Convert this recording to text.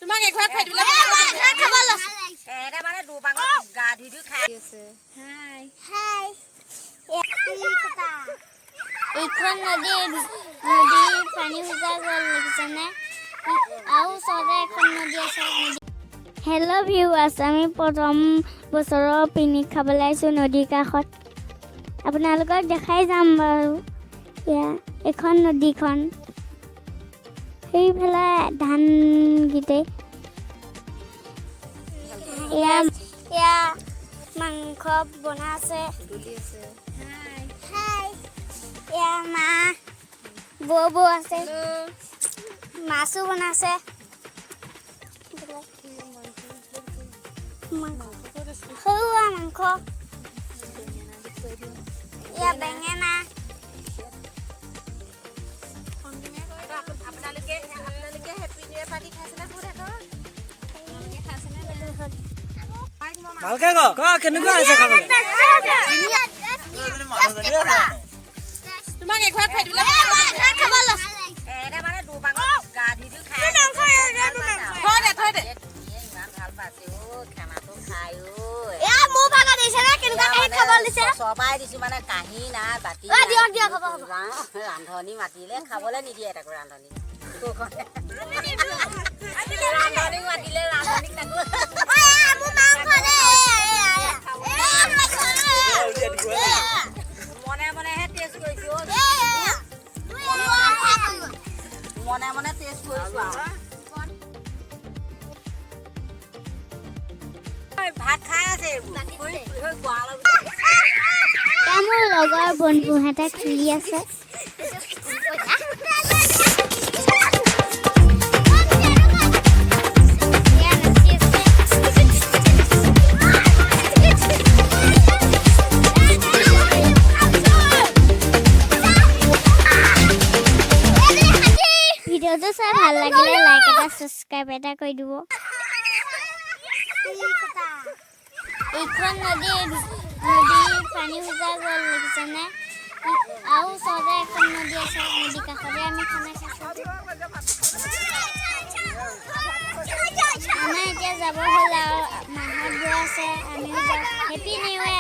তোমাক একবাৰ খাই দিলে খাব লৈছে এটা মানে দুবাঙত গা ধুই ধুই খাই আছে হাই হাই এইখন নদী পানী শুকাই গ'ল দেখিছেনে আৰু ওচৰতে এখন নদী আছে হেল্ল' ভিউৱাৰ্ছ আমি প্ৰথম বছৰৰ পিকনিক খাবলৈ আহিছোঁ নদীৰ কাষত আপোনালোকক দেখাই যাম বাৰু এখন নদীখন সেইফালে ধানকেইটাই এয়া মাংস বনাই আছে এয়া মা বৌ আছে মাছো বনাইছে সৰুৱা মাংস এয়া বেঙেনা আপোনালোকে হেপী নিউ ইয়েৰ পাৰ্টি খাইছেনে ভালকে ক কেনেকুৱা আছে খাবলৈ তোমাক একবাৰ খাই দিলে খাব লৈছে এটা মানে দুবাঙত গা ধুই ধুই খাই থৈ দে ইমান ভাল পাইছে খানাটো খাই মোৰ ভাগত দিছে নে কেনেকুৱা কাহি খাব দিছে চবাই দিছো মানে কাহি নাই বাতি দিয়ক হ'ব ৰান্ধনি মাতিলে খাবলৈ নিদিয়ে তাকো ৰান্ধনি ৰান্ধনিক মাতিলে ৰান্ধনিক নাকো মনে মনেহে টেষ্ট কৰিছো মনে মনে টেষ্ট কৰিছো ভাত খাই আছে মোৰ লগৰ বন্ধুহঁতে খেলি আছে ভিডিঅ'টো চাই ভাল লাগিলে লাইক এটা সাবস্ক্ৰাইব এটা কৰি দিব এইখন নদী পানী শুকাই গ'ল দেখিছেনে আৰু ওচৰতে এখন নদী আছে নদীৰ কাষতে আমি খানা খাইছোঁ আমাৰ এতিয়া যাব হ'ল আৰু মাহত গৈ আছে আমিও যাওঁ হেপী নিউ ইয়েৰ